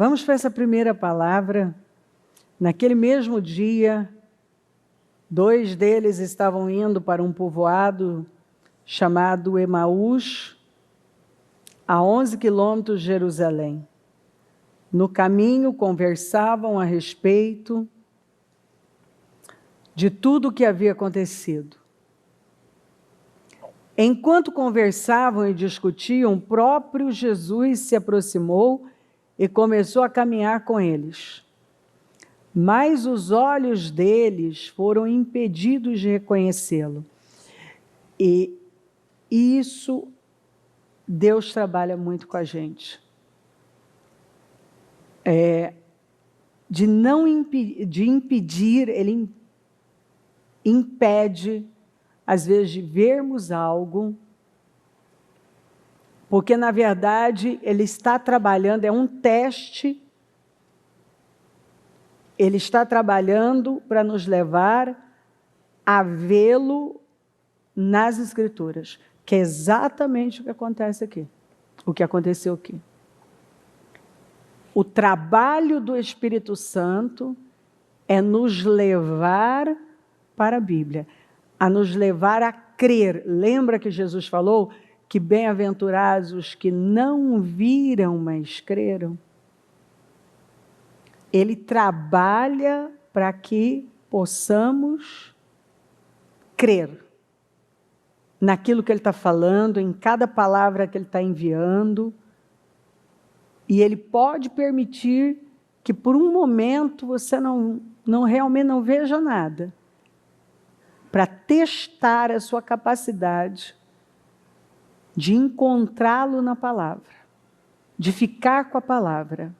Vamos para essa primeira palavra. Naquele mesmo dia, 2 deles estavam indo para um povoado chamado Emaús, a 11 quilômetros de Jerusalém. No caminho, conversavam a respeito de tudo o que havia acontecido. Enquanto conversavam e discutiam, o próprio Jesus se aproximou e começou a caminhar com eles. Mas os olhos deles foram impedidos de reconhecê-lo. E isso, Deus trabalha muito com a gente. De impedir, Ele impede, às vezes, de vermos algo, porque, na verdade, Ele está trabalhando, é um teste. Ele está trabalhando para nos levar a vê-lo nas Escrituras, que é exatamente o que acontece aqui, o que aconteceu aqui. O trabalho do Espírito Santo é nos levar para a Bíblia, a nos levar a crer. Lembra que Jesus falou que bem-aventurados os que não viram, mas creram? Ele trabalha para que possamos crer naquilo que Ele está falando, em cada palavra que Ele está enviando. E Ele pode permitir que por um momento você realmente não veja nada, para testar a sua capacidade de encontrá-lo na palavra, de ficar com a palavra.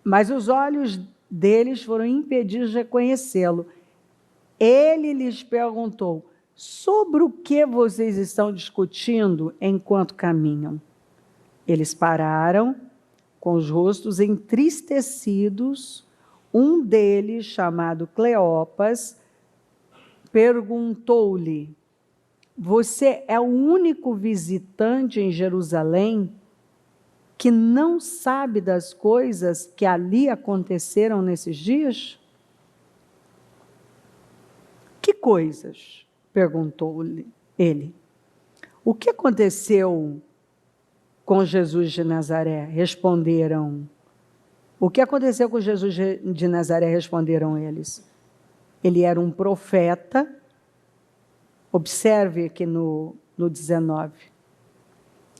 Mas os olhos deles foram impedidos de reconhecê-lo. Ele lhes perguntou: sobre o que vocês estão discutindo enquanto caminham? Eles pararam, com os rostos entristecidos. Um deles, chamado Cleopas, perguntou-lhe: você é o único visitante em Jerusalém que não sabe das coisas que ali aconteceram nesses dias? Que coisas? Perguntou-lhe ele. O que aconteceu com Jesus de Nazaré? Responderam. O que aconteceu com Jesus de Nazaré? Responderam eles. Ele era um profeta. Observe aqui no 19.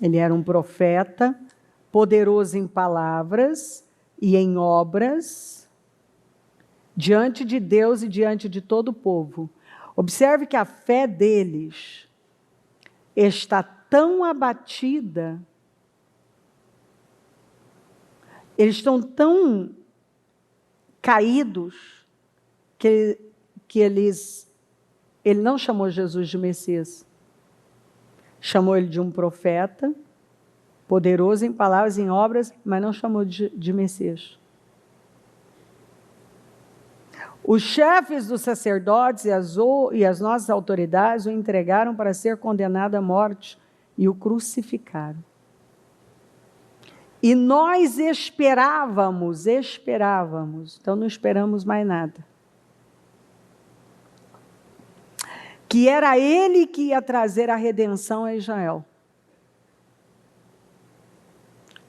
Ele era um profeta, poderoso em palavras e em obras, diante de Deus e diante de todo o povo. Observe que a fé deles está tão abatida, eles estão tão caídos, que ele não chamou Jesus de Messias, chamou ele de um profeta, poderoso em palavras e em obras, mas não chamou de Messias. Os chefes dos sacerdotes e as nossas autoridades o entregaram para ser condenado à morte e o crucificaram. E nós esperávamos, então não esperamos mais nada, que era ele que ia trazer a redenção a Israel.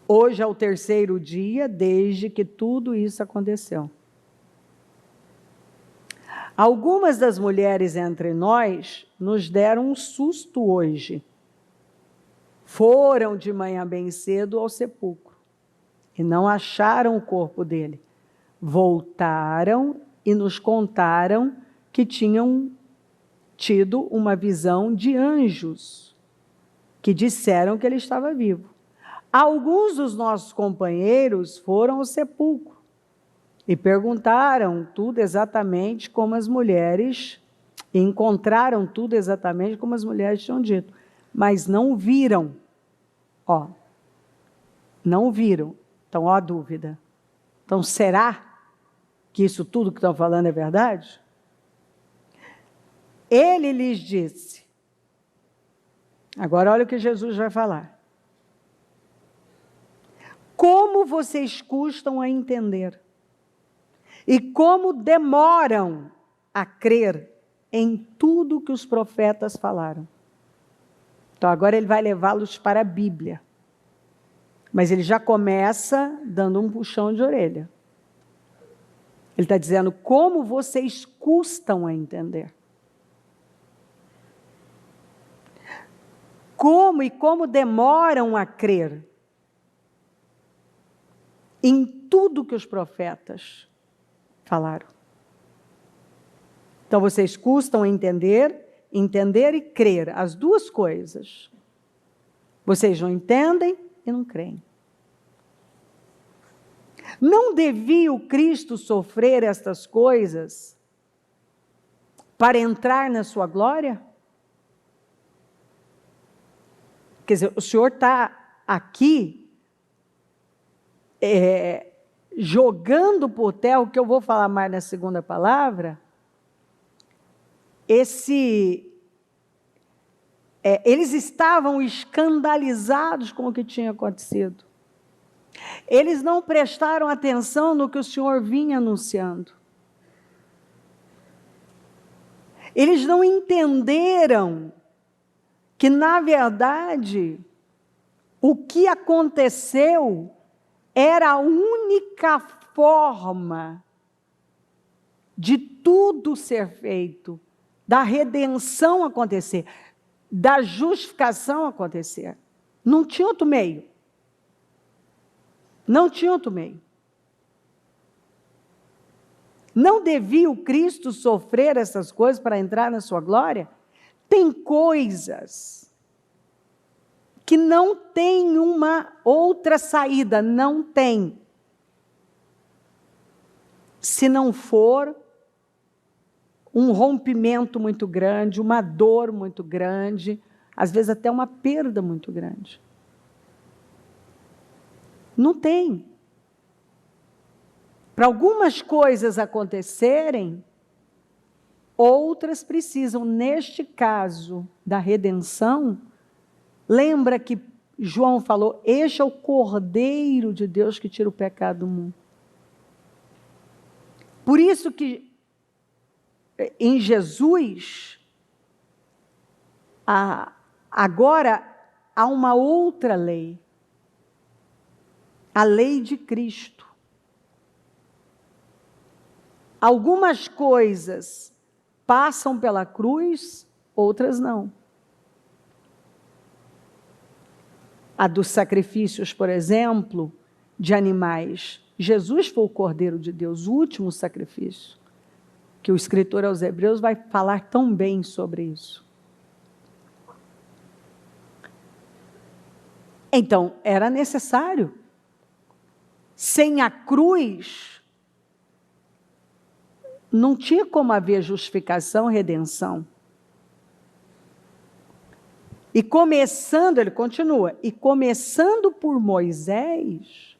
Hoje é o 3º dia desde que tudo isso aconteceu. Algumas das mulheres entre nós nos deram um susto hoje. Foram de manhã bem cedo ao sepulcro e não acharam o corpo dele. Voltaram e nos contaram que tinham tido uma visão de anjos que disseram que ele estava vivo. Alguns dos nossos companheiros foram ao sepulcro e perguntaram tudo exatamente como as mulheres, e encontraram tudo exatamente como as mulheres tinham dito, mas não viram. Não viram. Então, a dúvida. Então, será que isso tudo que estão falando é verdade? Ele lhes disse. Agora, olha o que Jesus vai falar. como vocês custam a entender e como demoram a crer em tudo que os profetas falaram. Então agora ele vai levá-los para a Bíblia. Mas ele já começa dando um puxão de orelha. Ele está dizendo como vocês custam a entender. Como demoram a crer em tudo que os profetas falaram. Então vocês custam a entender e crer, as duas coisas. Vocês não entendem e não creem. Não devia o Cristo sofrer estas coisas para entrar na sua glória? Quer dizer, o Senhor está aqui jogando por terra, o que eu vou falar mais na segunda palavra, eles estavam escandalizados com o que tinha acontecido. Eles não prestaram atenção no que o Senhor vinha anunciando. Eles não entenderam que, na verdade, o que aconteceu era a única forma de tudo ser feito, da redenção acontecer, da justificação acontecer. Não tinha outro meio. Não tinha outro meio. Não devia o Cristo sofrer essas coisas para entrar na sua glória? Tem coisas que não tem uma outra saída, não tem. Se não for um rompimento muito grande, uma dor muito grande, às vezes até uma perda muito grande. Não tem. Para algumas coisas acontecerem, outras precisam. Neste caso da redenção, lembra que João falou, este é o Cordeiro de Deus que tira o pecado do mundo. Por isso que em Jesus, agora há uma outra lei. A lei de Cristo. Algumas coisas passam pela cruz, outras não. A dos sacrifícios, por exemplo, de animais. Jesus foi o Cordeiro de Deus, o último sacrifício, que o escritor aos Hebreus vai falar tão bem sobre isso. Então, era necessário. Sem a cruz, não tinha como haver justificação, redenção. E começando, ele continua, e começando por Moisés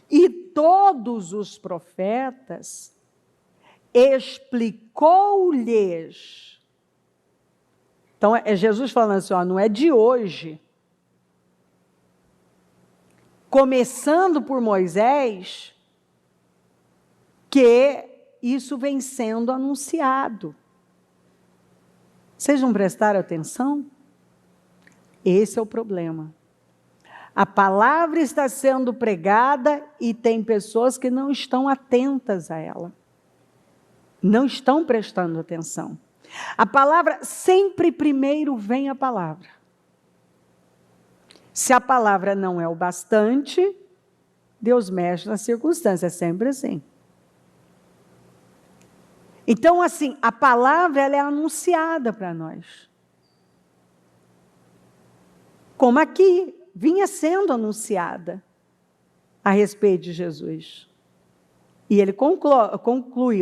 e todos os profetas, explicou-lhes. Então, é Jesus falando assim, não é de hoje. Começando por Moisés, que isso vem sendo anunciado. Vocês não prestaram atenção? Esse é o problema. A palavra está sendo pregada e tem pessoas que não estão atentas a ela. Não estão prestando atenção. A palavra, sempre primeiro vem a palavra. Se a palavra não é o bastante, Deus mexe na circunstância, é sempre assim. Então, assim, a palavra ela é anunciada para nós. Como aqui, vinha sendo anunciada a respeito de Jesus. E ele conclui,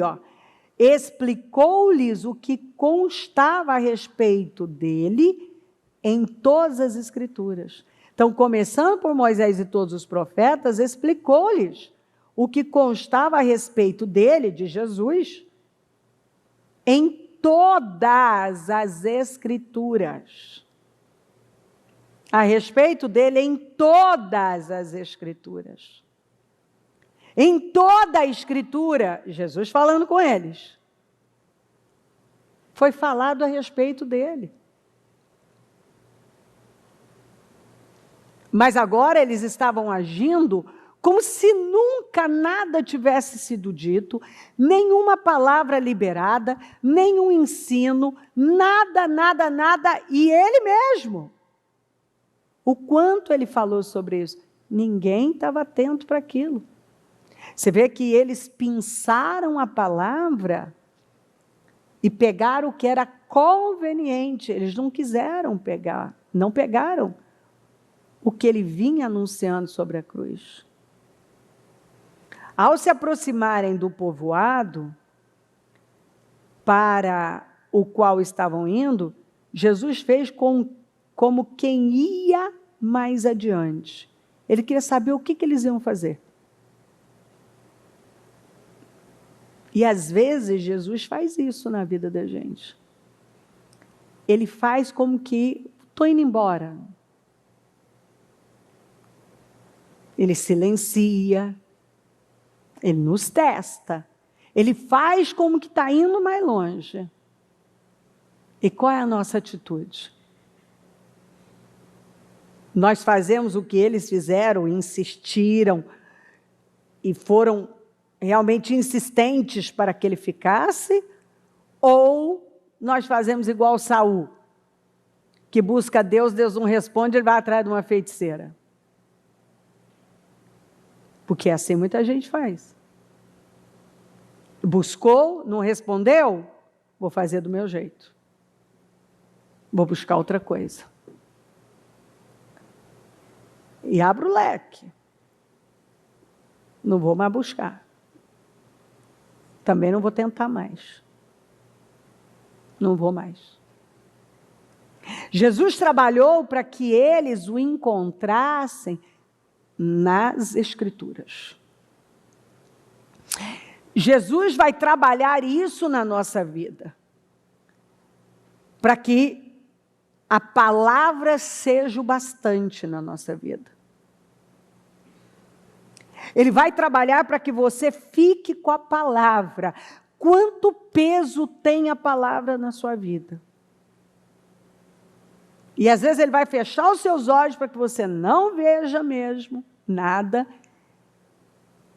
explicou-lhes o que constava a respeito dele em todas as Escrituras. Então, começando por Moisés e todos os profetas, explicou-lhes o que constava a respeito dele, de Jesus, em todas as Escrituras. a respeito dele em todas as Escrituras. Em toda a Escritura, Jesus falando com eles, foi falado a respeito dele. Mas agora eles estavam agindo como se nunca nada tivesse sido dito, nenhuma palavra liberada, nenhum ensino, nada, e ele mesmo. O quanto ele falou sobre isso? Ninguém estava atento para aquilo. Você vê que eles pinçaram a palavra e pegaram o que era conveniente. Eles não quiseram pegar, não pegaram o que ele vinha anunciando sobre a cruz. Ao se aproximarem do povoado para o qual estavam indo, Jesus fez como quem ia mais adiante. Ele queria saber o que eles iam fazer. E às vezes Jesus faz isso na vida da gente. Ele faz como que, estou indo embora. Ele silencia, ele nos testa, ele faz como que está indo mais longe. E qual é a nossa atitude? Nós fazemos o que eles fizeram, insistiram e foram realmente insistentes para que ele ficasse, ou nós fazemos igual Saul, que busca Deus, Deus não responde, ele vai atrás de uma feiticeira. Porque assim muita gente faz. Buscou, não respondeu, vou fazer do meu jeito. Vou buscar outra coisa. E abro o leque. Não vou mais buscar. Também não vou tentar mais. Não vou mais. Jesus trabalhou para que eles o encontrassem nas Escrituras. Jesus vai trabalhar isso na nossa vida, para que a palavra seja o bastante na nossa vida. Ele vai trabalhar para que você fique com a palavra. Quanto peso tem a palavra na sua vida? E às vezes ele vai fechar os seus olhos para que você não veja mesmo nada,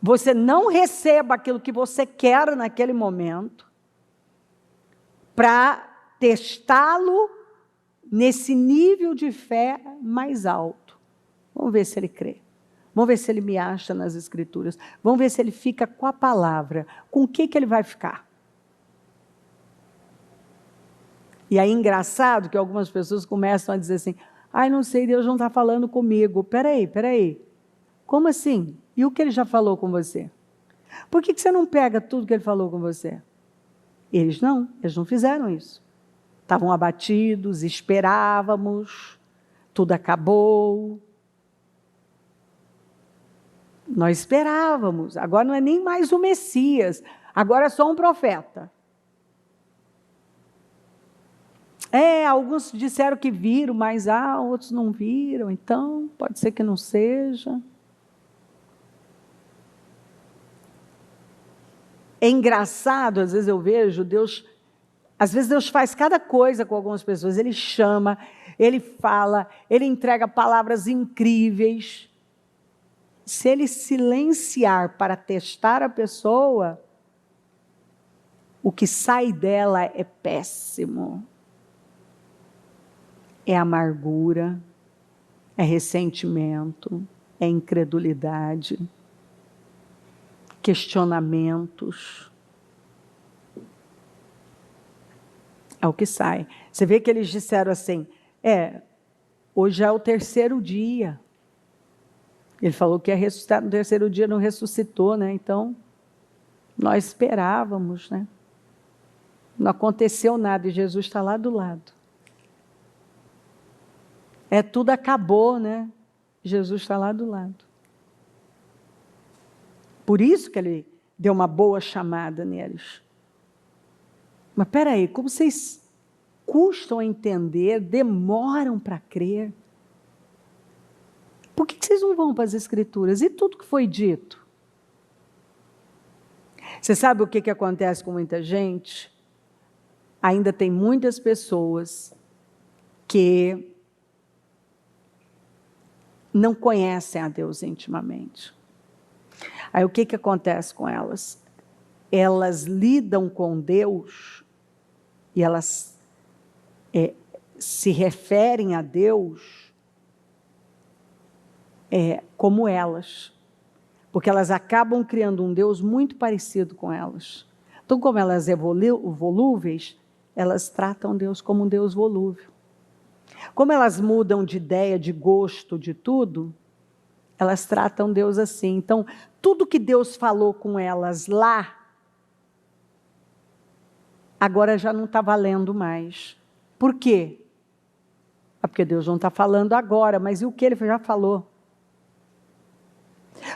você não receba aquilo que você quer naquele momento, para testá-lo nesse nível de fé mais alto. Vamos ver se ele crê. Vamos ver se ele me acha nas Escrituras. Vamos ver se ele fica com a palavra. Com o que ele vai ficar? E aí, engraçado que algumas pessoas começam a dizer assim, ai, não sei, Deus não está falando comigo. Peraí. Como assim? E o que ele já falou com você? Por que você não pega tudo que ele falou com você? Eles não fizeram isso. Estavam abatidos, esperávamos, tudo acabou. Nós esperávamos, agora não é nem mais o Messias, agora é só um profeta. Alguns disseram que viram, mas outros não viram, então pode ser que não seja. É engraçado, às vezes eu vejo Deus, às vezes Deus faz cada coisa com algumas pessoas, ele chama, ele fala, ele entrega palavras incríveis. Se ele silenciar para testar a pessoa, o que sai dela é péssimo. É amargura, é ressentimento, é incredulidade, questionamentos. É o que sai. Você vê que eles disseram assim, hoje é o 3º dia. Ele falou que ia ressuscitar no 3º dia, não ressuscitou, né? Então, nós esperávamos, né? Não aconteceu nada e Jesus está lá do lado. Tudo acabou, né? Jesus está lá do lado. Por isso que ele deu uma boa chamada neles. Mas peraí, como vocês custam a entender, demoram para crer? Por que vocês não vão para as Escrituras? E tudo que foi dito? Você sabe o que acontece com muita gente? Ainda tem muitas pessoas que não conhecem a Deus intimamente. Aí o que acontece com elas? Elas lidam com Deus e elas se referem a Deus como elas. Porque elas acabam criando um Deus muito parecido com elas. Então, como elas são volúveis, elas tratam Deus como um Deus volúvel. Como elas mudam de ideia, de gosto, de tudo, elas tratam Deus assim. Então, tudo que Deus falou com elas lá, agora já não está valendo mais. Por quê? Porque Deus não está falando agora, mas e o que Ele já falou?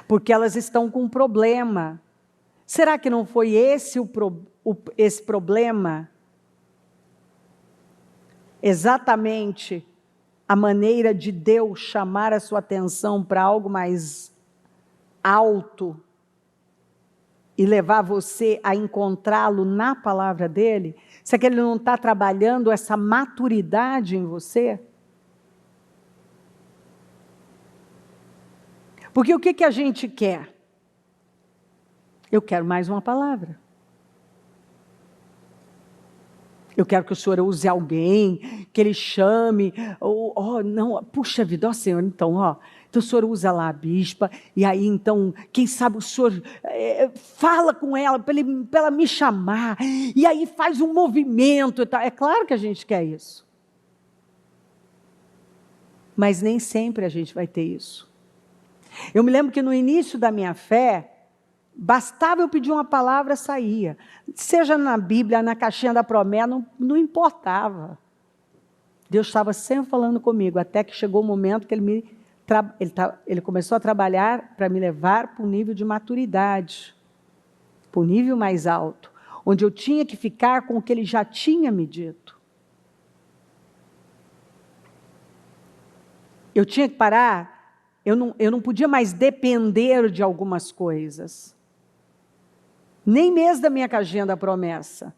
Porque elas estão com um problema. Será que não foi esse esse problema? Exatamente a maneira de Deus chamar a sua atenção para algo mais alto e levar você a encontrá-lo na palavra dele? Será que ele não está trabalhando essa maturidade em você? Porque o que a gente quer? Eu quero mais uma palavra. Eu quero que o Senhor use alguém, que Ele chame, não, puxa vida, Senhor, então o Senhor usa lá a bispa, e aí então, quem sabe o Senhor fala com ela, para ela me chamar, e aí faz um movimento e tal. É claro que a gente quer isso. Mas nem sempre a gente vai ter isso. Eu me lembro que no início da minha fé, bastava eu pedir uma palavra, saía. Seja na Bíblia, na caixinha da promessa, não importava. Deus estava sempre falando comigo, até que chegou o momento que ele começou a trabalhar para me levar para um nível de maturidade, para um nível mais alto, onde eu tinha que ficar com o que Ele já tinha me dito. Eu tinha que parar, eu não podia mais depender de algumas coisas. Nem mesmo da minha caixinha da promessa,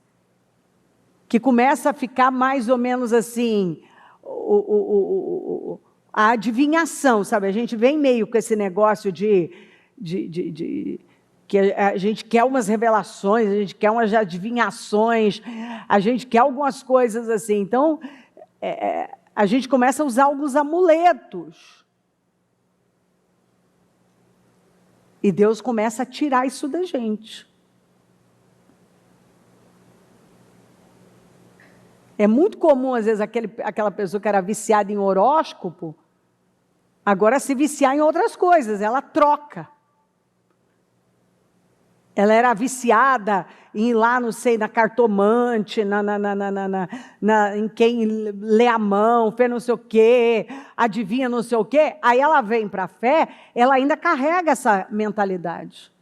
que começa a ficar mais ou menos assim, a adivinhação, sabe? A gente vem meio com esse negócio de que a gente quer umas revelações, a gente quer umas adivinhações, a gente quer algumas coisas assim. Então, a gente começa a usar alguns amuletos. E Deus começa a tirar isso da gente. É muito comum, às vezes, aquela pessoa que era viciada em horóscopo, agora se viciar em outras coisas, ela troca. Ela era viciada em ir lá, não sei, na cartomante, em quem lê a mão, fez não sei o quê, adivinha não sei o quê. Aí ela vem para a fé, ela ainda carrega essa mentalidade.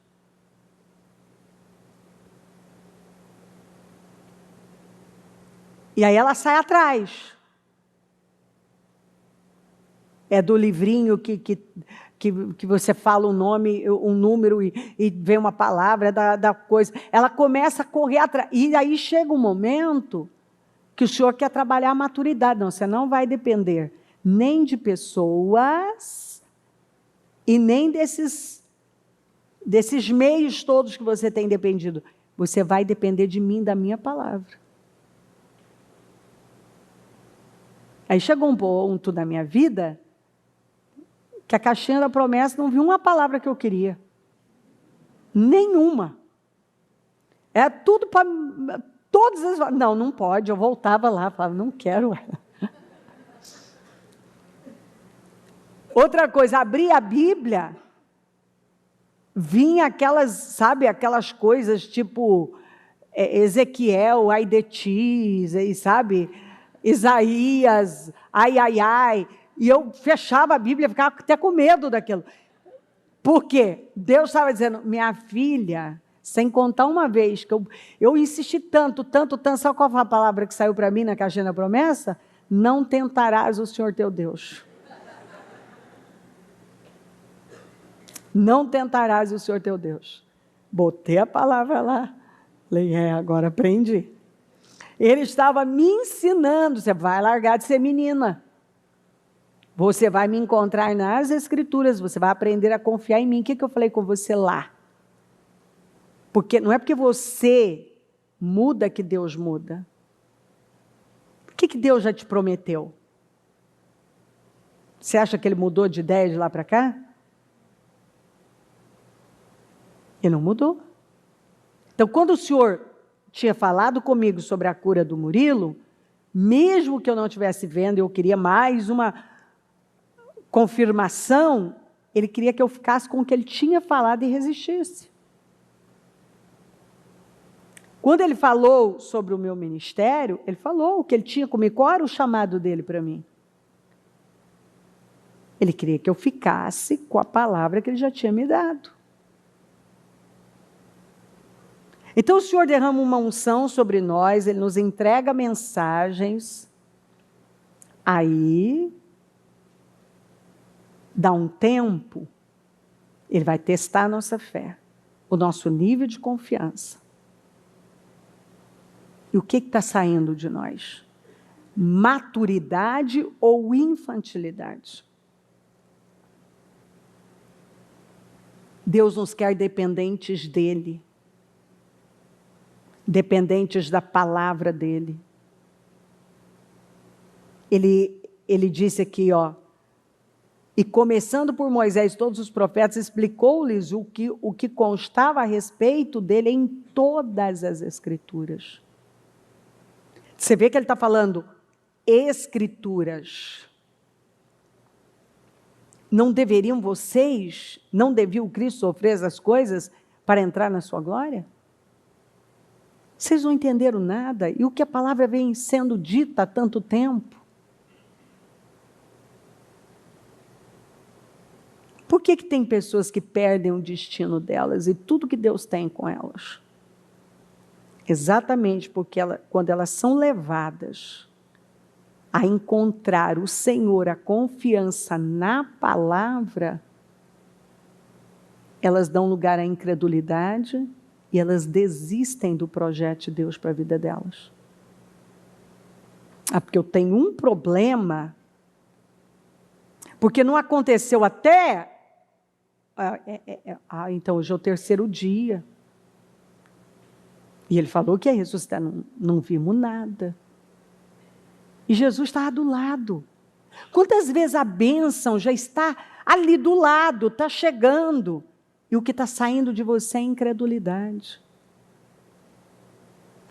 E aí ela sai atrás. É do livrinho que você fala um nome, um número e vem uma palavra da coisa. Ela começa a correr atrás. E aí chega um momento que o Senhor quer trabalhar a maturidade. Não, você não vai depender nem de pessoas e nem desses meios todos que você tem dependido. Você vai depender de mim, da minha palavra. Aí chegou um ponto na minha vida que a caixinha da promessa não viu uma palavra que eu queria. Nenhuma. É tudo para... Todas as... Não pode. Eu voltava lá, falava, não quero ela. Outra coisa, abri a Bíblia, vinha aquelas coisas tipo Ezequiel, ai de ti, sabe? Isaías, ai, e eu fechava a Bíblia, ficava até com medo daquilo. Por quê? Deus estava dizendo, minha filha, sem contar uma vez, que eu insisti tanto, sabe qual foi a palavra que saiu para mim na caixinha da promessa? Não tentarás o Senhor teu Deus. Não tentarás o Senhor teu Deus. Botei a palavra lá. Falei, agora aprendi. Ele estava me ensinando, você vai largar de ser menina. Você vai me encontrar nas Escrituras, você vai aprender a confiar em mim. O que eu falei com você lá? Porque não é porque você muda que Deus muda. O que Deus já te prometeu? Você acha que ele mudou de ideia de lá para cá? Ele não mudou. Então, quando o Senhor tinha falado comigo sobre a cura do Murilo, mesmo que eu não estivesse vendo, eu queria mais uma confirmação, ele queria que eu ficasse com o que ele tinha falado e resistisse. Quando ele falou sobre o meu ministério, ele falou o que ele tinha comigo, qual era o chamado dele para mim. Ele queria que eu ficasse com a palavra que ele já tinha me dado. Então o Senhor derrama uma unção sobre nós, Ele nos entrega mensagens, aí dá um tempo, Ele vai testar a nossa fé, o nosso nível de confiança. E o que está saindo de nós? Maturidade ou infantilidade? Deus nos quer dependentes dEle. Dependentes da palavra dEle. Ele disse aqui, e começando por Moisés e todos os profetas, explicou-lhes o que constava a respeito dele em todas as Escrituras. Você vê que ele está falando Escrituras. Não devia o Cristo sofrer essas coisas para entrar na sua glória? Vocês não entenderam nada, e o que a palavra vem sendo dita há tanto tempo? Por que tem pessoas que perdem o destino delas e tudo que Deus tem com elas? Exatamente porque quando elas são levadas a encontrar o Senhor, a confiança na palavra, elas dão lugar à incredulidade e elas desistem do projeto de Deus para a vida delas. Porque eu tenho um problema, porque não aconteceu até... então hoje é o 3º dia. E ele falou que ia ressuscitar, não vimos nada. E Jesus estava do lado. Quantas vezes a bênção já está ali do lado, está chegando, e o que está saindo de você é incredulidade.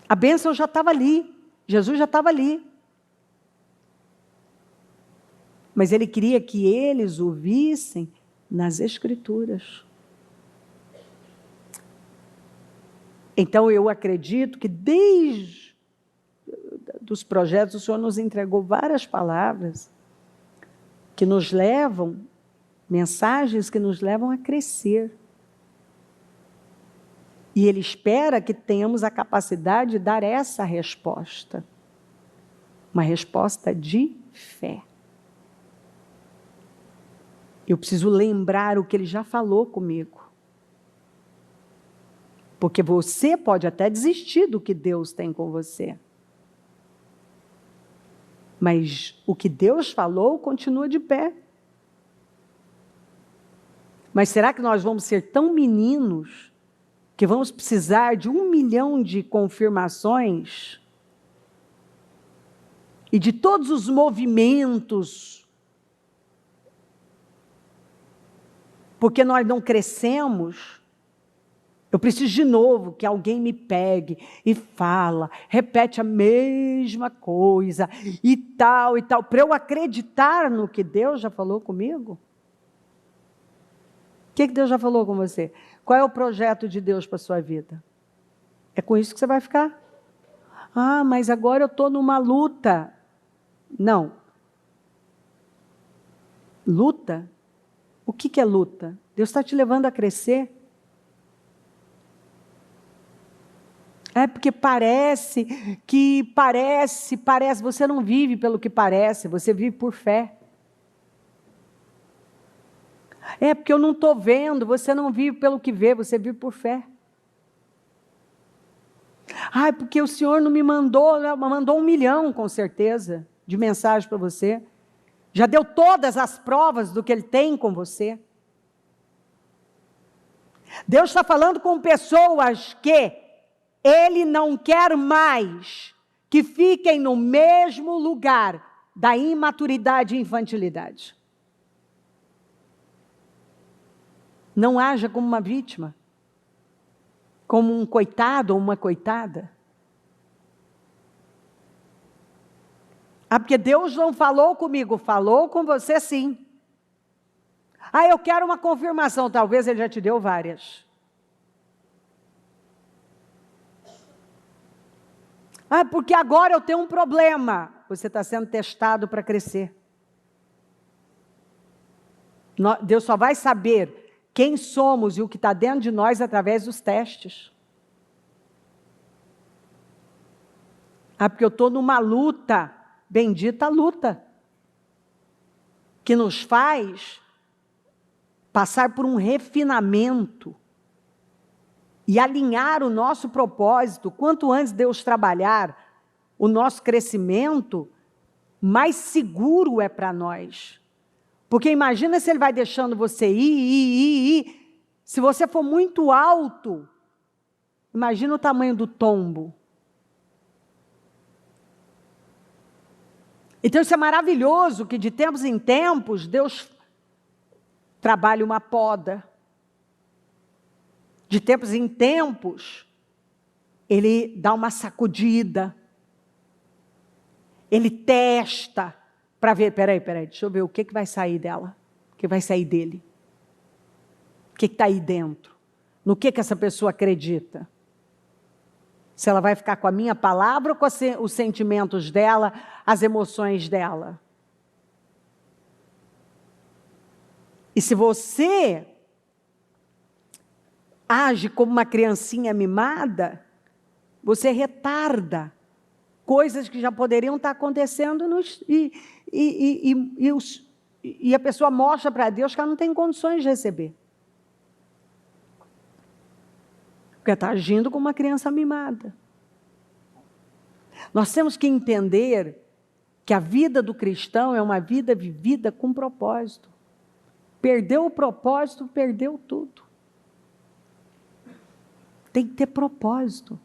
A bênção já estava ali, Jesus já estava ali. Mas ele queria que eles o vissem nas Escrituras. Então eu acredito que desde dos projetos, o Senhor nos entregou várias palavras que nos levam, mensagens que nos levam a crescer. E Ele espera que tenhamos a capacidade de dar essa resposta. Uma resposta de fé. Eu preciso lembrar o que Ele já falou comigo. Porque você pode até desistir do que Deus tem com você. Mas o que Deus falou continua de pé. Mas será que nós vamos ser tão meninos que vamos precisar de 1 milhão de confirmações e de todos os movimentos, porque nós não crescemos? Eu preciso de novo que alguém me pegue e fala, repete a mesma coisa e tal, para eu acreditar no que Deus já falou comigo? O que Deus já falou com você? Qual é o projeto de Deus para a sua vida? É com isso que você vai ficar? Ah, mas agora eu estou numa luta. Não. Luta? O que é luta? Deus está te levando a crescer. É porque parece, você não vive pelo que parece, você vive por fé. É porque eu não estou vendo, você não vive pelo que vê, você vive por fé. Ah, porque o Senhor não me mandou, mandou 1 milhão com certeza, de mensagem para você. Já deu todas as provas do que Ele tem com você. Deus está falando com pessoas que Ele não quer mais que fiquem no mesmo lugar da imaturidade e infantilidade. Não haja como uma vítima, como um coitado ou uma coitada. Ah, porque Deus não falou comigo, falou com você sim. Ah, eu quero uma confirmação, talvez Ele já te deu várias. Ah, porque agora eu tenho um problema. Você está sendo testado para crescer. Deus só vai saber quem somos e o que está dentro de nós através dos testes. Ah, porque eu estou numa luta, bendita luta, que nos faz passar por um refinamento e alinhar o nosso propósito. Quanto antes Deus trabalhar o nosso crescimento, mais seguro é para nós. Porque imagina se Ele vai deixando você ir. Se você for muito alto, imagina o tamanho do tombo. Então isso é maravilhoso, que de tempos em tempos, Deus trabalha uma poda. De tempos em tempos, Ele dá uma sacudida. Ele testa para ver, peraí, deixa eu ver o que vai sair dela, o que vai sair dele. O que está aí dentro? No que essa pessoa acredita? Se ela vai ficar com a minha palavra ou com os sentimentos dela, as emoções dela? E se você age como uma criancinha mimada, você retarda coisas que já poderiam estar acontecendo e a pessoa mostra para Deus que ela não tem condições de receber. Porque está agindo como uma criança mimada. Nós temos que entender que a vida do cristão é uma vida vivida com propósito. Perdeu o propósito, perdeu tudo. Tem que ter propósito.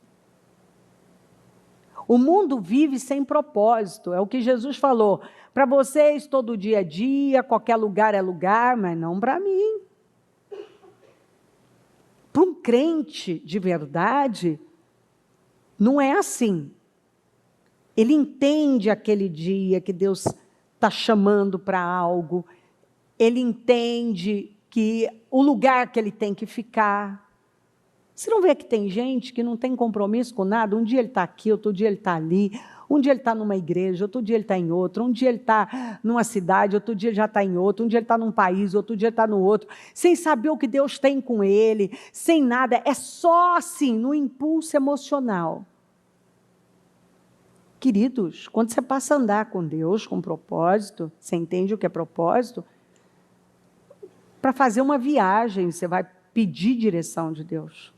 O mundo vive sem propósito, é o que Jesus falou. Para vocês, todo dia é dia, qualquer lugar é lugar, mas não para mim. Para um crente de verdade, não é assim. Ele entende aquele dia que Deus está chamando para algo, ele entende que o lugar que ele tem que ficar. Você não vê que tem gente que não tem compromisso com nada? Um dia ele está aqui, outro dia ele está ali, um dia ele está numa igreja, outro dia ele está em outra, um dia ele está numa cidade, outro dia ele já está em outro, um dia ele está num país, outro dia ele está no outro, sem saber o que Deus tem com ele, sem nada, é só assim, no impulso emocional. Queridos, quando você passa a andar com Deus, com propósito, você entende o que é propósito? Para fazer uma viagem, você vai pedir direção de Deus.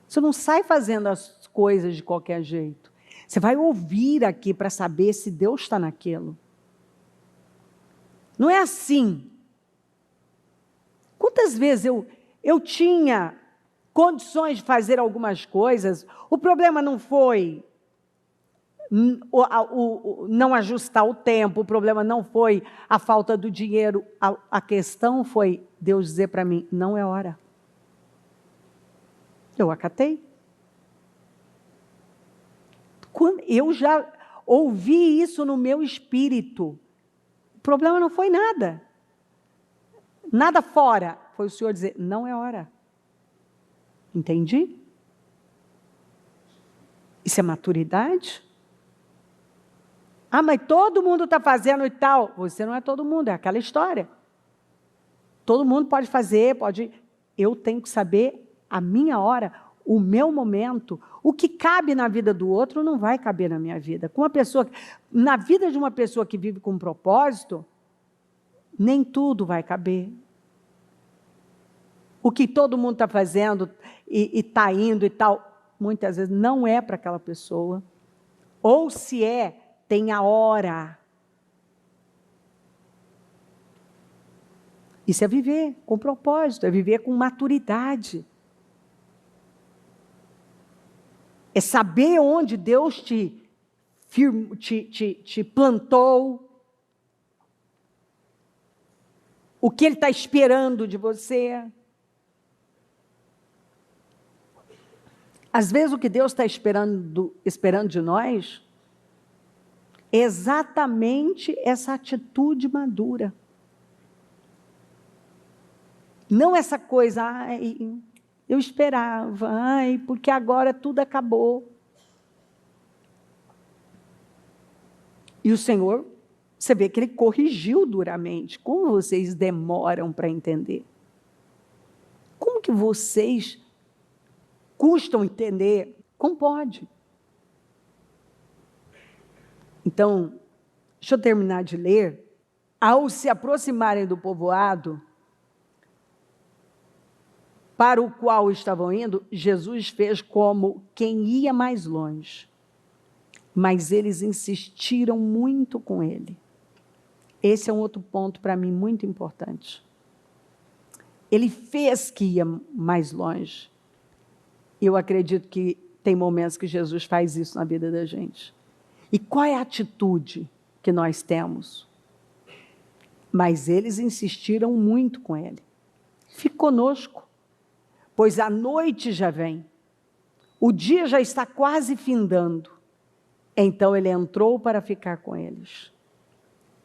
Você não sai fazendo as coisas de qualquer jeito. Você vai ouvir aqui para saber se Deus está naquilo. Não é assim. Quantas vezes eu tinha condições de fazer algumas coisas, o problema não foi não ajustar o tempo, o problema não foi a falta do dinheiro, a questão foi Deus dizer para mim, não é hora. Eu acatei. Eu já ouvi isso no meu espírito. O problema não foi nada. Nada fora. Foi o Senhor dizer, não é hora. Entendi? Isso é maturidade? Ah, mas todo mundo está fazendo e tal. Você não é todo mundo, é aquela história. Todo mundo pode fazer, pode... Eu tenho que saber a minha hora, o meu momento. O que cabe na vida do outro não vai caber na minha vida. Na vida de uma pessoa que vive com um propósito, nem tudo vai caber. o que todo mundo está fazendo e está indo e tal, muitas vezes não é para aquela pessoa. Ou se é, tem a hora. Isso é viver com propósito, é viver com maturidade. É saber onde Deus te plantou, o que Ele está esperando de você. Às vezes o que Deus está esperando de nós é exatamente essa atitude madura. Não essa coisa, ai, eu esperava, ai, porque agora tudo acabou. E o Senhor, você vê que Ele corrigiu duramente. Como vocês demoram para entender? Como que vocês custam entender? Como pode? Então, deixa eu terminar de ler. Ao se aproximarem do povoado para o qual estavam indo, Jesus fez como quem ia mais longe. Mas eles insistiram muito com ele. Esse é um outro ponto para mim muito importante. Ele fez que ia mais longe. Eu acredito que tem momentos que Jesus faz isso na vida da gente. E qual é a atitude que nós temos? Mas eles insistiram muito com ele. Fique conosco, pois a noite já vem. O dia já está quase findando. Então ele entrou para ficar com eles.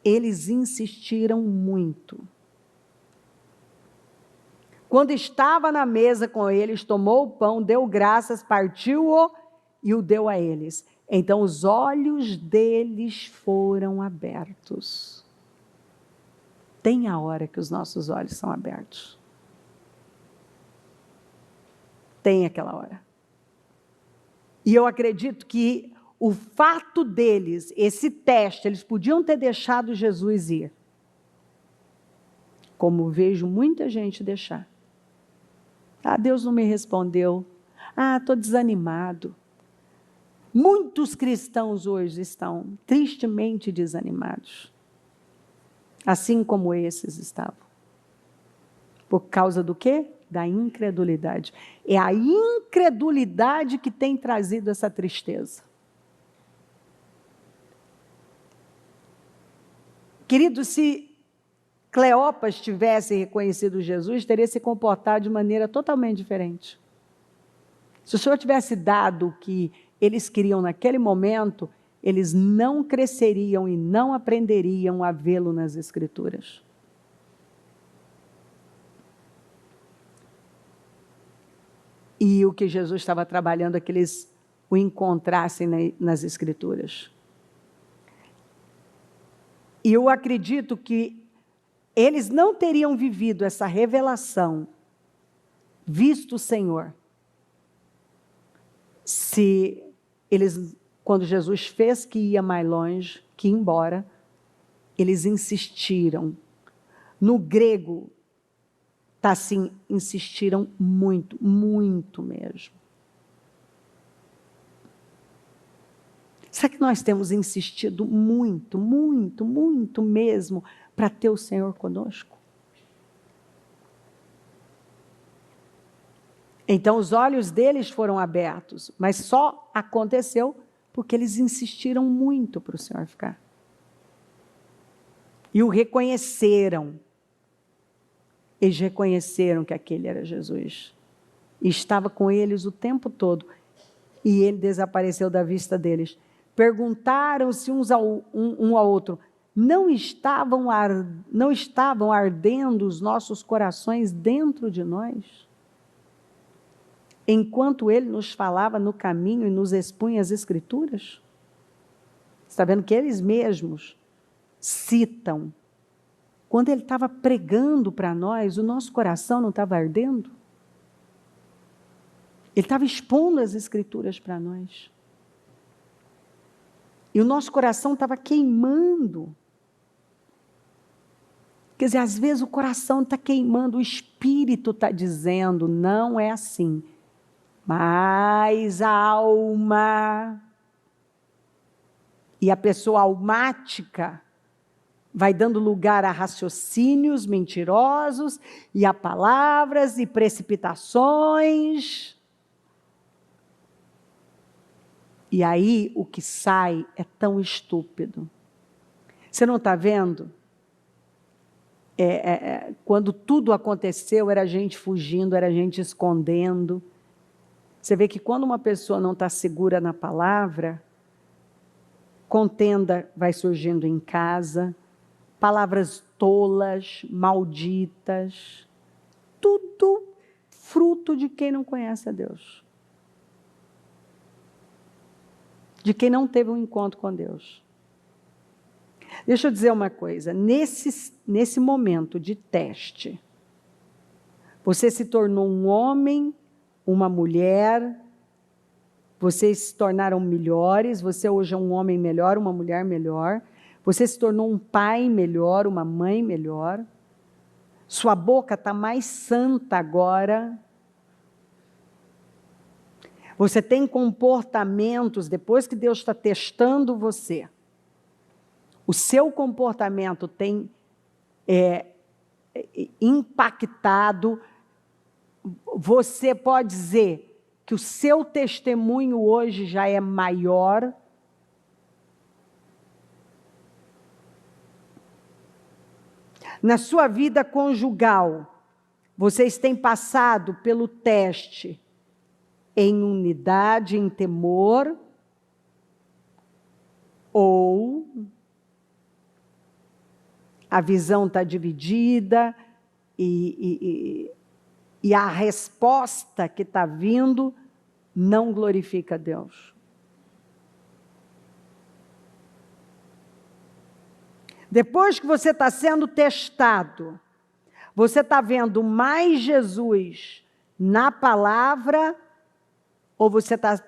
Eles insistiram muito. Quando estava na mesa com eles, tomou o pão, deu graças, partiu-o e o deu a eles. Então os olhos deles foram abertos. Tem a hora que os nossos olhos são abertos. Tem aquela hora. E eu acredito que o fato deles, esse teste, eles podiam ter deixado Jesus ir. Como vejo muita gente deixar. Ah, Deus não me respondeu. Ah, estou desanimado. Muitos cristãos hoje estão tristemente desanimados. Assim como esses estavam. Por causa do quê? Da incredulidade. É a incredulidade que tem trazido essa tristeza. Querido, se Cleopas tivesse reconhecido Jesus, teria se comportado de maneira totalmente diferente. Se o Senhor tivesse dado o que eles queriam naquele momento, eles não cresceriam e não aprenderiam a vê-lo nas Escrituras. E o que Jesus estava trabalhando é que eles o encontrassem nas Escrituras. E eu acredito que eles não teriam vivido essa revelação, visto o Senhor, se eles, quando Jesus fez que ia mais longe, que ia embora, eles insistiram. No grego, está assim, insistiram muito, muito mesmo. Será que nós temos insistido muito, muito, muito mesmo para ter o Senhor conosco? Então os olhos deles foram abertos, mas só aconteceu porque eles insistiram muito para o Senhor ficar. E o reconheceram. Eles reconheceram que aquele era Jesus. E estava com eles o tempo todo. E ele desapareceu da vista deles. Perguntaram-se um ao outro, não estavam ardendo os nossos corações dentro de nós? Enquanto ele nos falava no caminho e nos expunha as Escrituras? Está vendo que eles mesmos citam. Quando ele estava pregando para nós, o nosso coração não estava ardendo? Ele estava expondo as Escrituras para nós. E o nosso coração estava queimando. Quer dizer, às vezes o coração está queimando, o espírito espírito está dizendo, não é assim. Mas a alma e a pessoa almática vai dando lugar a raciocínios mentirosos e a palavras e precipitações. E aí o que sai é tão estúpido. Você não está vendo? Quando tudo aconteceu, era gente fugindo, era gente escondendo. Você vê que quando uma pessoa não está segura na palavra, contenda vai surgindo em casa, palavras tolas, malditas, tudo fruto de quem não conhece a Deus. De quem não teve um encontro com Deus. Deixa eu dizer uma coisa, nesse momento de teste, você se tornou um homem, uma mulher, vocês se tornaram melhores, você hoje é um homem melhor, uma mulher melhor, você se tornou um pai melhor, uma mãe melhor, sua boca está mais santa agora, você tem comportamentos, depois que Deus está testando você, o seu comportamento tem impactado, você pode dizer que o seu testemunho hoje já é maior. Na sua vida conjugal, vocês têm passado pelo teste em unidade, em temor, ou a visão está dividida e a resposta que está vindo não glorifica a Deus. Depois que você está sendo testado, você está vendo mais Jesus na palavra, ou você está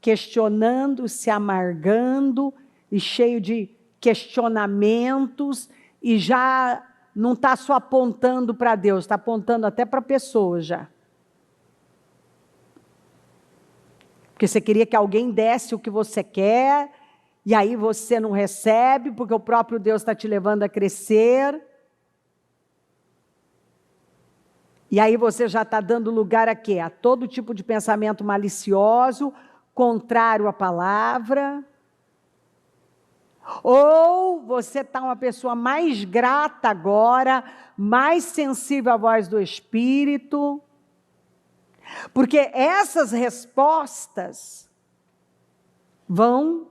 questionando, se amargando e cheio de questionamentos e já não está só apontando para Deus, está apontando até para pessoas já. Porque você queria que alguém desse o que você quer, e aí você não recebe, porque o próprio Deus está te levando a crescer. E aí você já está dando lugar a quê? A todo tipo de pensamento malicioso, contrário à palavra. Ou você está uma pessoa mais grata agora, mais sensível à voz do Espírito. Porque essas respostas vão...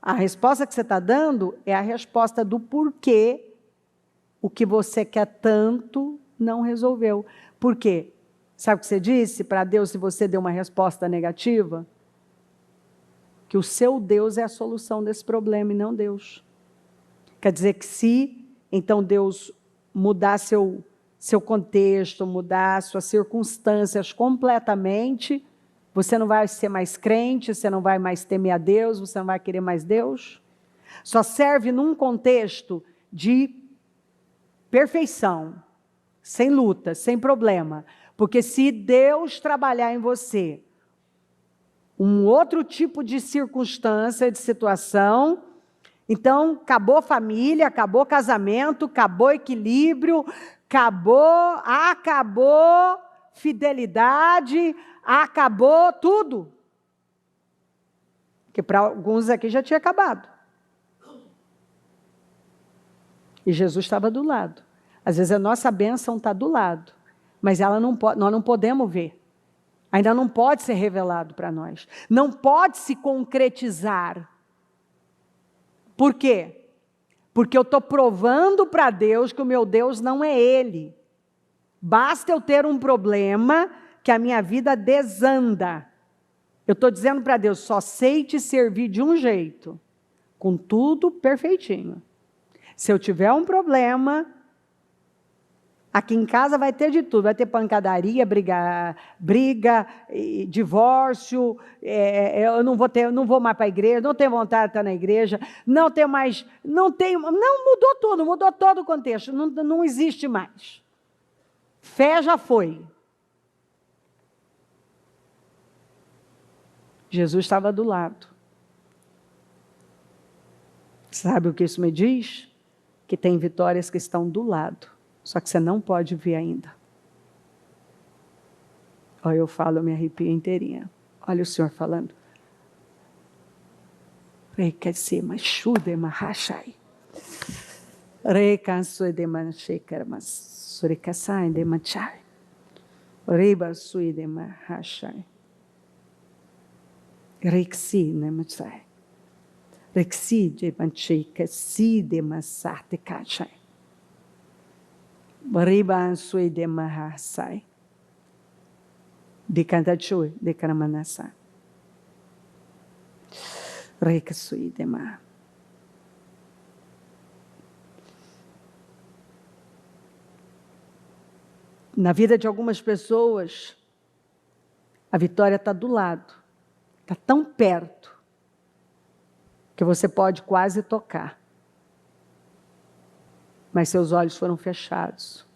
A resposta que você está dando é a resposta do porquê o que você quer tanto não resolveu. Por quê? Sabe o que você disse para Deus se você deu uma resposta negativa? Que o seu Deus é a solução desse problema e não Deus. Quer dizer que se, então, Deus mudar seu contexto, mudar suas circunstâncias completamente, você não vai ser mais crente, você não vai mais temer a Deus, você não vai querer mais Deus. Só serve num contexto de perfeição, sem luta, sem problema. Porque se Deus trabalhar em você, um outro tipo de circunstância, de situação, então acabou família, acabou casamento, acabou equilíbrio, acabou fidelidade, acabou tudo. Porque para alguns aqui já tinha acabado. E Jesus estava do lado. Às vezes a nossa bênção está do lado, mas ela não pode, nós não podemos ver. Ainda não pode ser revelado para nós. Não pode se concretizar. Por quê? Porque eu estou provando para Deus que o meu Deus não é Ele. Basta eu ter um problema que a minha vida desanda. Eu estou dizendo para Deus, só sei te servir de um jeito, com tudo perfeitinho. Se eu tiver um problema... Aqui em casa vai ter de tudo, vai ter pancadaria, briga, divórcio, eu não vou mais para a igreja, não tenho vontade de estar na igreja, não mudou tudo, mudou todo o contexto, não existe mais. Fé já foi. Jesus estava do lado. Sabe o que isso me diz? Que tem vitórias que estão do lado, só que você não pode ver ainda. Olha, eu falo, eu me arrepio inteirinha. Olha o Senhor falando. Rekasema shudema hashai. Rekasuidema shekaramas surikasaidema chai. Reba suidema hashai. Reksi nemachai. Reksi de mancheka si de masate kachai. Reba suidema hashai. De cantachui, de caramanasa. Rekasuidema. Na vida de algumas pessoas, a vitória está do lado, está tão perto, que você pode quase tocar. Mas seus olhos foram fechados.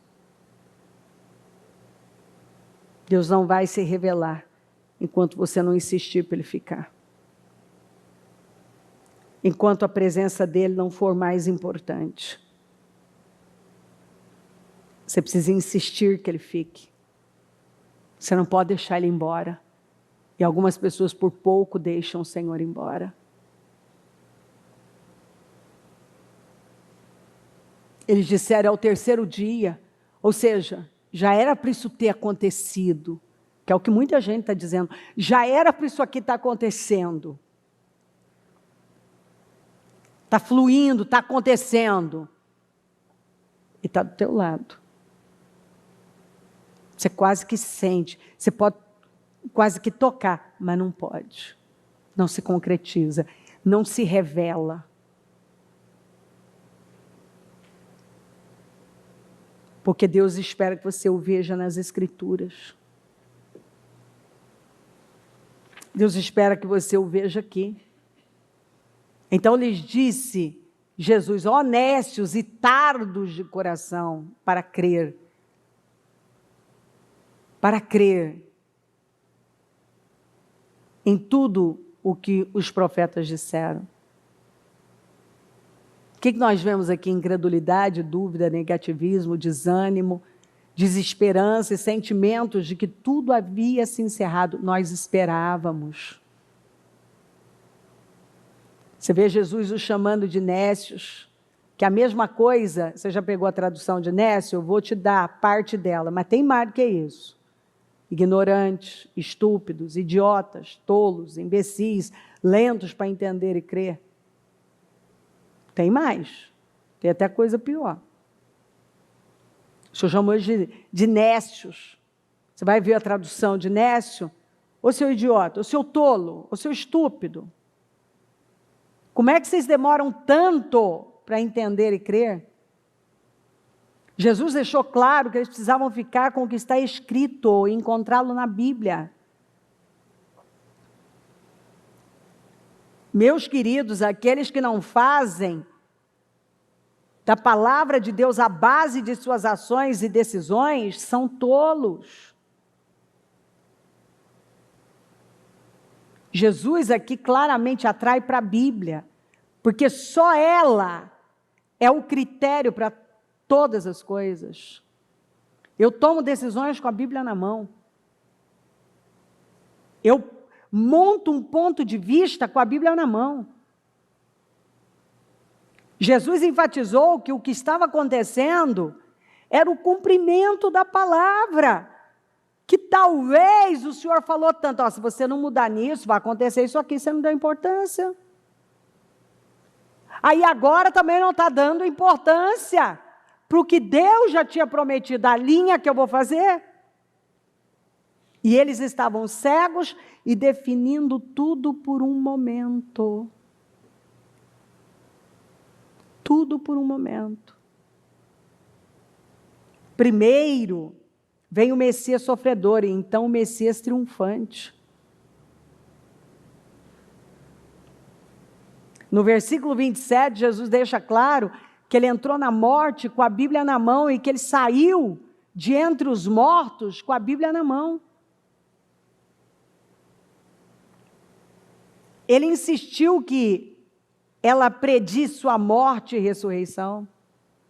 Deus não vai se revelar enquanto você não insistir para Ele ficar. Enquanto a presença dEle não for mais importante. Você precisa insistir que Ele fique. Você não pode deixar Ele embora. E algumas pessoas por pouco deixam o Senhor embora. Eles disseram, é o terceiro dia. Ou seja, já era para isso ter acontecido. Que é o que muita gente está dizendo. Já era para isso aqui estar acontecendo. Está fluindo, está acontecendo. E está do teu lado. Você quase que sente, você pode quase que tocar, mas não pode. Não se concretiza, não se revela. Porque Deus espera que você o veja nas Escrituras. Deus espera que você o veja aqui. Então lhes disse Jesus, honestos e tardos de coração para crer. Para crer em tudo o que os profetas disseram. O que nós vemos aqui? Incredulidade, dúvida, negativismo, desânimo, desesperança e sentimentos de que tudo havia se encerrado. Nós esperávamos. Você vê Jesus o chamando de nécios, que a mesma coisa, você já pegou a tradução de nécio? Eu vou te dar parte dela, mas tem mais do que isso. Ignorantes, estúpidos, idiotas, tolos, imbecis, lentos para entender e crer. Tem mais. Tem até coisa pior. O Senhor chamou de nécios. Você vai ver a tradução de nécio, ou seu idiota, ou seu tolo, ou seu estúpido. Como é que vocês demoram tanto para entender e crer? Jesus deixou claro que eles precisavam ficar com o que está escrito e encontrá-lo na Bíblia. Meus queridos, aqueles que não fazem da palavra de Deus a base de suas ações e decisões, são tolos. Jesus aqui claramente atrai para a Bíblia, porque só ela é o critério para todas as coisas. Eu tomo decisões com a Bíblia na mão. Eu monto um ponto de vista com a Bíblia na mão. Jesus enfatizou que o que estava acontecendo era o cumprimento da palavra. Que talvez o Senhor falou tanto, se você não mudar nisso, vai acontecer isso aqui, você não deu importância. Aí agora também não está dando importância para o que Deus já tinha prometido, a linha que eu vou fazer. E eles estavam cegos e definindo tudo por um momento. Tudo por um momento. Primeiro, vem o Messias sofredor, e então o Messias triunfante. No versículo 27, Jesus deixa claro que ele entrou na morte com a Bíblia na mão e que ele saiu de entre os mortos com a Bíblia na mão. Ele insistiu que ela predisse sua morte e ressurreição.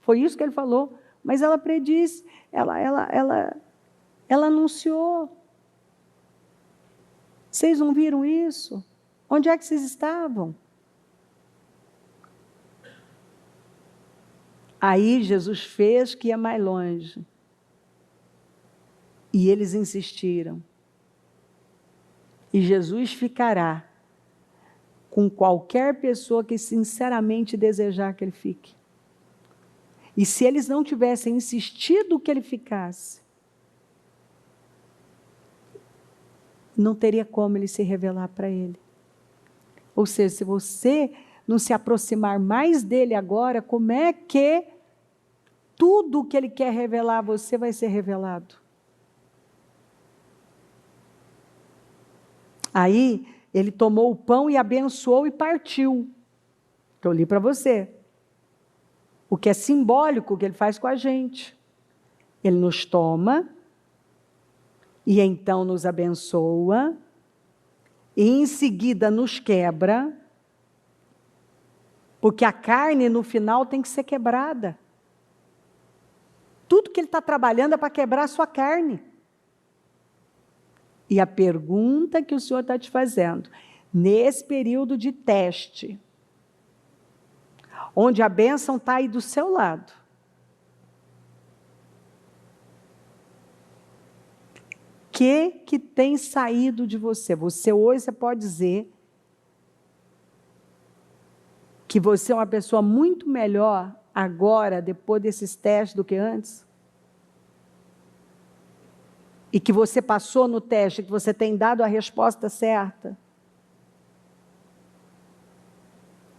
Foi isso que ele falou. Mas ela predisse, ela anunciou. Vocês não viram isso? Onde é que vocês estavam? Aí Jesus fez que ia mais longe. E eles insistiram. E Jesus ficará com qualquer pessoa que sinceramente desejar que ele fique. E se eles não tivessem insistido que ele ficasse, não teria como ele se revelar para ele. Ou seja, se você não se aproximar mais dele agora, como é que tudo o que ele quer revelar a você vai ser revelado? Aí, ele tomou o pão e abençoou e partiu. Que eu li para você. O que é simbólico que ele faz com a gente. Ele nos toma, e então nos abençoa, e em seguida nos quebra, porque a carne no final tem que ser quebrada. Tudo que ele está trabalhando é para quebrar a sua carne. E a pergunta que o Senhor está te fazendo, nesse período de teste, onde a bênção está aí do seu lado, que tem saído de você? Você hoje você pode dizer que você é uma pessoa muito melhor agora, depois desses testes, do que antes? E que você passou no teste, que você tem dado a resposta certa?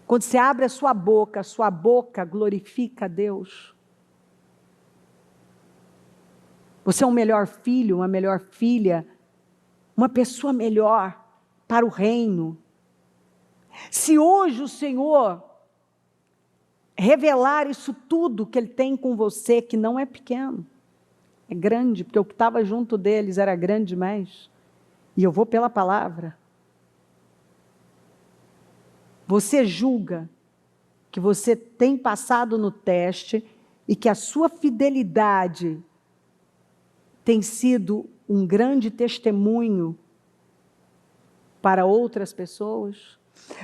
Quando você abre a sua boca glorifica a Deus. Você é um melhor filho, uma melhor filha, uma pessoa melhor para o reino. Se hoje o Senhor revelar isso tudo que Ele tem com você, que não é pequeno, é grande, porque o que estava junto deles era grande demais, e eu vou pela palavra. Você julga que você tem passado no teste e que a sua fidelidade tem sido um grande testemunho para outras pessoas?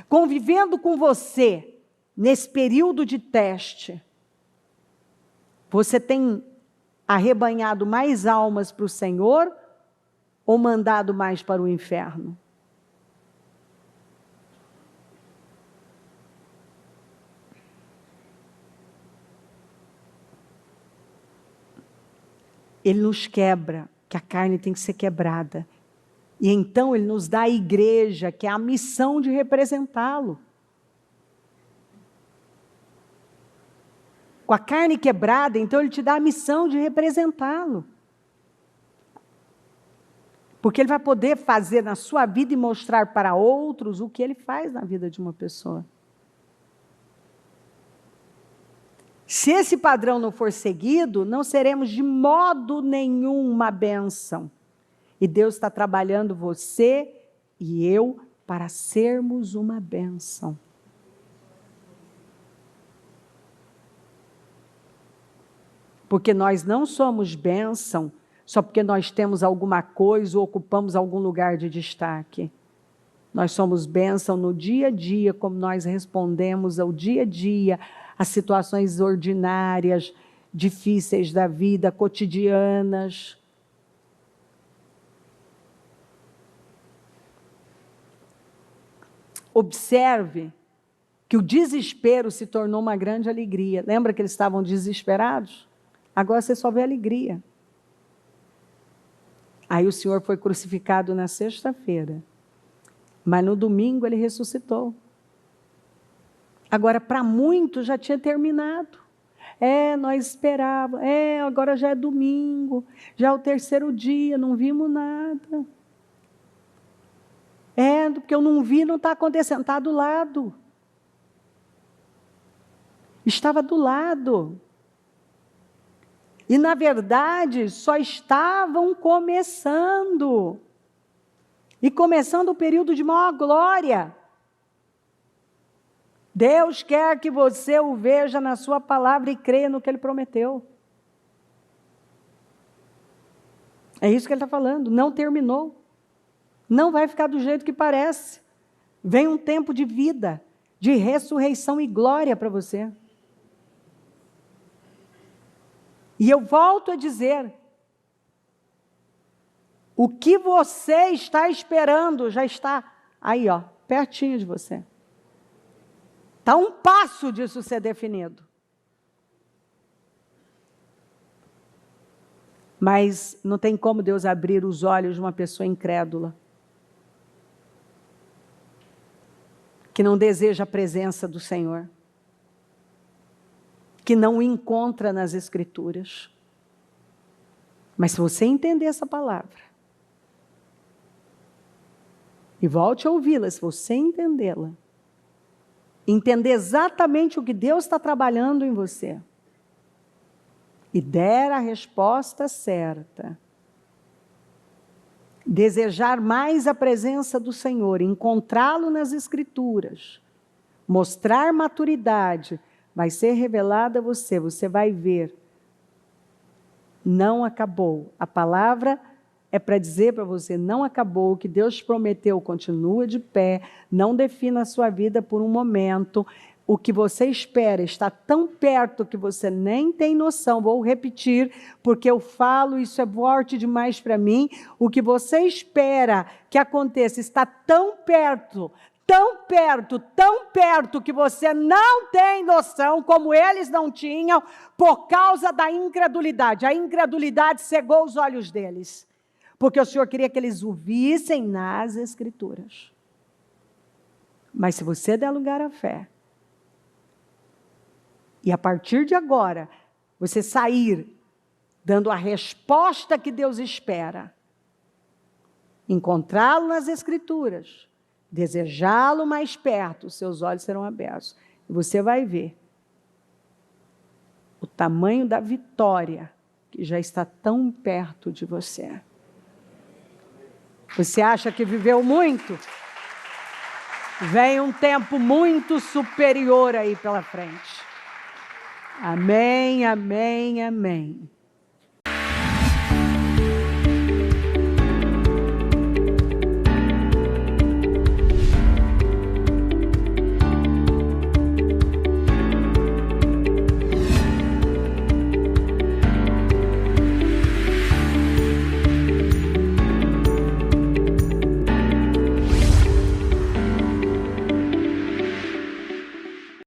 Convivendo com você nesse período de teste, você tem arrebanhado mais almas para o Senhor ou mandado mais para o inferno? Ele nos quebra, que a carne tem que ser quebrada. E então Ele nos dá a igreja, que é a missão de representá-lo. Com a carne quebrada, então Ele te dá a missão de representá-lo. Porque Ele vai poder fazer na sua vida e mostrar para outros o que Ele faz na vida de uma pessoa. Se esse padrão não for seguido, não seremos de modo nenhum uma bênção. E Deus está trabalhando você e eu para sermos uma bênção. Porque nós não somos bênção só porque nós temos alguma coisa ou ocupamos algum lugar de destaque. Nós somos bênção no dia a dia, como nós respondemos ao dia a dia, às situações ordinárias, difíceis da vida, cotidianas. Observe que o desespero se tornou uma grande alegria. Lembra que eles estavam desesperados? Agora você só vê alegria. Aí o Senhor foi crucificado na sexta-feira, mas no domingo Ele ressuscitou. Agora, para muitos já tinha terminado. Nós esperávamos. Agora já é domingo, já é o terceiro dia, não vimos nada. Porque eu não vi, não está acontecendo. Está do lado. Estava do lado. E, na verdade, só estavam começando. E começando o período de maior glória. Deus quer que você o veja na sua palavra e creia no que Ele prometeu. É isso que Ele está falando. Não terminou. Não vai ficar do jeito que parece. Vem um tempo de vida, de ressurreição e glória para você. E eu volto a dizer, o que você está esperando já está aí, ó, pertinho de você. Está um passo disso ser definido. Mas não tem como Deus abrir os olhos de uma pessoa incrédula, que não deseja a presença do Senhor, que não o encontra nas Escrituras. Mas se você entender essa palavra, e volte a ouvi-la, se você entendê-la, entender exatamente o que Deus está trabalhando em você, e der a resposta certa, desejar mais a presença do Senhor, encontrá-lo nas Escrituras, mostrar maturidade, vai ser revelada a você, você vai ver. Não acabou. A palavra é para dizer para você, não acabou, o que Deus prometeu continua de pé, não defina a sua vida por um momento, o que você espera está tão perto que você nem tem noção, vou repetir, porque eu falo, isso é forte demais para mim, o que você espera que aconteça está tão perto, que você não tem noção, como eles não tinham, por causa da incredulidade. A incredulidade cegou os olhos deles, porque o Senhor queria que eles o vissem nas Escrituras. Mas se você der lugar à fé, e a partir de agora, você sair dando a resposta que Deus espera, encontrá-lo nas Escrituras, desejá-lo mais perto, os seus olhos serão abertos. E você vai ver o tamanho da vitória que já está tão perto de você. Você acha que viveu muito? Vem um tempo muito superior aí pela frente. Amém, amém, amém.